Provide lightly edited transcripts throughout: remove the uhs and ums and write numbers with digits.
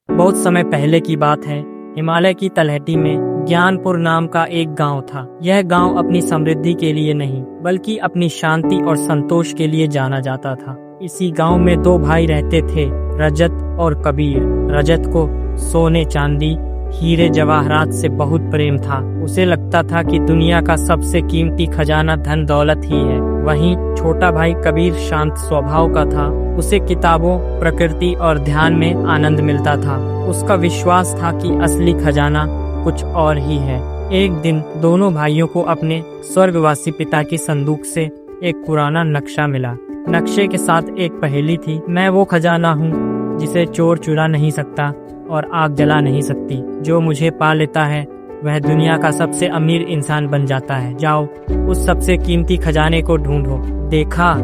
बहुत समय पहले की बात है। हिमालय की तलहटी में ज्ञानपुर नाम का एक गांव था। यह गांव अपनी समृद्धि के लिए नहीं बल्कि अपनी शांति और संतोष के लिए जाना जाता था। इसी गांव में दो भाई रहते थे, रजत और कबीर। रजत को सोने चांदी हीरे जवाहरात से बहुत प्रेम था। उसे लगता था कि दुनिया का सबसे कीमती खजाना धन दौलत ही है। वहीं छोटा भाई कबीर शांत स्वभाव का था। उसे किताबों, प्रकृति और ध्यान में आनंद मिलता था। उसका विश्वास था कि असली खजाना कुछ और ही है। एक दिन दोनों भाइयों को अपने स्वर्गवासी पिता की संदूक से एक पुराना नक्शा मिला। नक्शे के साथ एक पहेली थी। मैं वो खजाना हूँ जिसे चोर चुरा नहीं सकता और आग जला नहीं सकती। जो मुझे पा लेता है वह दुनिया का सबसे अमीर इंसान बन जाता है। जाओ उस सबसे कीमती खजाने को ढूंढो। देखा,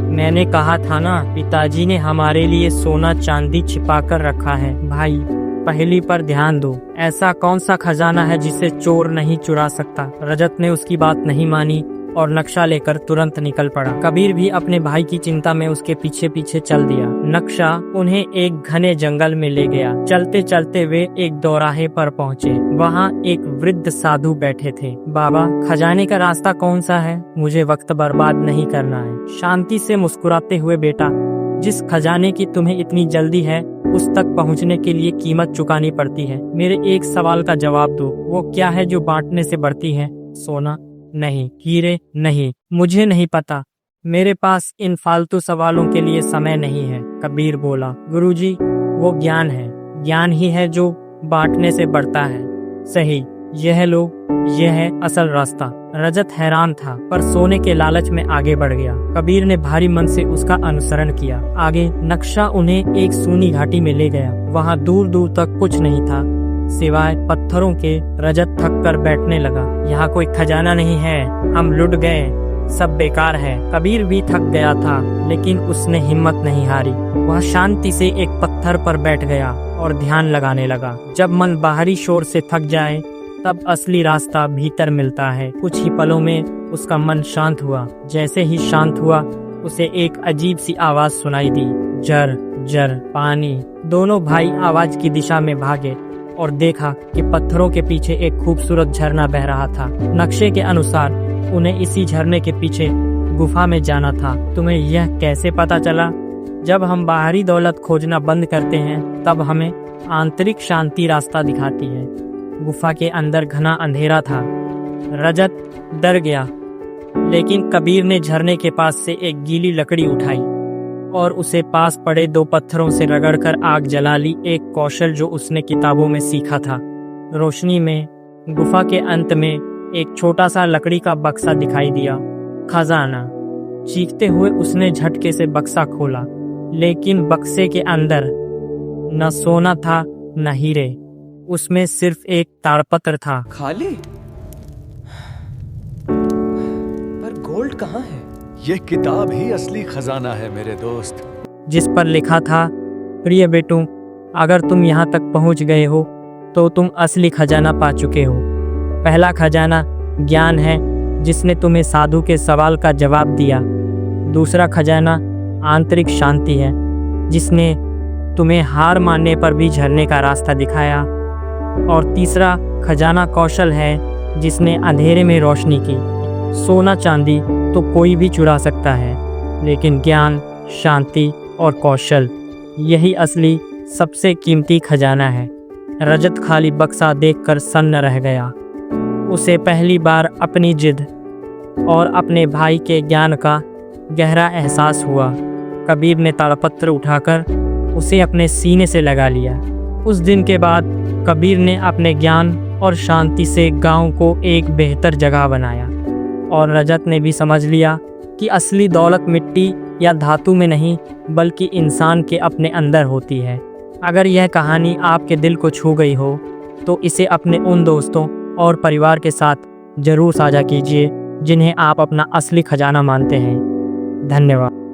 मैंने कहा था ना, पिताजी ने हमारे लिए सोना चांदी छिपा कर रखा है। भाई, पहेली पर ध्यान दो। ऐसा कौन सा खजाना है जिसे चोर नहीं चुरा सकता? रजत ने उसकी बात नहीं मानी और नक्शा लेकर तुरंत निकल पड़ा। कबीर भी अपने भाई की चिंता में उसके पीछे पीछे चल दिया। नक्शा उन्हें एक घने जंगल में ले गया। चलते चलते वे एक दोराहे पर पहुँचे। वहाँ एक वृद्ध साधु बैठे थे। बाबा, खजाने का रास्ता कौन सा है? मुझे वक्त बर्बाद नहीं करना है। शांति से मुस्कुराते हुए, बेटा, जिस खजाने की तुम्हें इतनी जल्दी है उस तक पहुँचने के लिए कीमत चुकानी पड़ती है। मेरे एक सवाल का जवाब दो। वो क्या है जो बांटने से बढ़ती है? सोना नहीं, हीरे नहीं, मुझे नहीं पता। मेरे पास इन फालतू सवालों के लिए समय नहीं है। कबीर बोला, गुरुजी, वो ज्ञान है। ज्ञान ही है जो बांटने से बढ़ता है। सही, यह लो, यह है असल रास्ता। रजत हैरान था पर सोने के लालच में आगे बढ़ गया। कबीर ने भारी मन से उसका अनुसरण किया। आगे नक्शा उन्हें एक सूनी घाटी में ले गया। वहाँ दूर दूर तक कुछ नहीं था सिवाय पत्थरों के। रजत थक कर बैठने लगा। यहाँ कोई खजाना नहीं है, हम लुट गए, सब बेकार है। कबीर भी थक गया था लेकिन उसने हिम्मत नहीं हारी। वह शांति से एक पत्थर पर बैठ गया और ध्यान लगाने लगा। जब मन बाहरी शोर से थक जाए तब असली रास्ता भीतर मिलता है। कुछ ही पलों में उसका मन शांत हुआ। जैसे ही शांत हुआ उसे एक अजीब सी आवाज सुनाई दी, जर जर पानी। दोनों भाई आवाज की दिशा में भागे और देखा कि पत्थरों के पीछे एक खूबसूरत झरना बह रहा था। नक्शे के अनुसार उन्हें इसी झरने के पीछे गुफा में जाना था। तुम्हें यह कैसे पता चला? जब हम बाहरी दौलत खोजना बंद करते हैं तब हमें आंतरिक शांति रास्ता दिखाती है। गुफा के अंदर घना अंधेरा था। रजत डर गया लेकिन कबीर ने झरने के पास से एक गीली लकड़ी उठाई और उसे पास पड़े दो पत्थरों से रगड़कर आग जला ली। एक कौशल जो उसने किताबों में सीखा था। रोशनी में गुफा के अंत में एक छोटा सा लकड़ी का बक्सा दिखाई दिया। खजाना। चीखते हुए उसने झटके से बक्सा खोला, लेकिन बक्से के अंदर न सोना था न हीरे। उसमें सिर्फ एक ताड़पत्र था। खाली? पर गोल्ड कहाँ है? ये किताब ही असली खजाना है मेरे दोस्त, जिस पर लिखा था, प्रिय बेटों, अगर तुम यहाँ तक पहुँच गए हो तो तुम असली खजाना पा चुके हो। पहला खजाना ज्ञान है जिसने तुम्हें साधु के सवाल का जवाब दिया। दूसरा खजाना आंतरिक शांति है जिसने तुम्हें हार मानने पर भी झरने का रास्ता दिखाया। और तीसरा खजाना कौशल है जिसने अंधेरे में रोशनी की। सोना चांदी तो कोई भी चुरा सकता है, लेकिन ज्ञान, शांति और कौशल, यही असली सबसे कीमती खजाना है। रजत खाली बक्सा देखकर सन्न रह गया। उसे पहली बार अपनी जिद और अपने भाई के ज्ञान का गहरा एहसास हुआ। कबीर ने ताड़पत्र उठाकर उसे अपने सीने से लगा लिया। उस दिन के बाद कबीर ने अपने ज्ञान और शांति से गांव को एक बेहतर जगह बनाया। और रजत ने भी समझ लिया कि असली दौलत मिट्टी या धातु में नहीं बल्कि इंसान के अपने अंदर होती है। अगर यह कहानी आपके दिल को छू गई हो तो इसे अपने उन दोस्तों और परिवार के साथ जरूर साझा कीजिए जिन्हें आप अपना असली खजाना मानते हैं। धन्यवाद।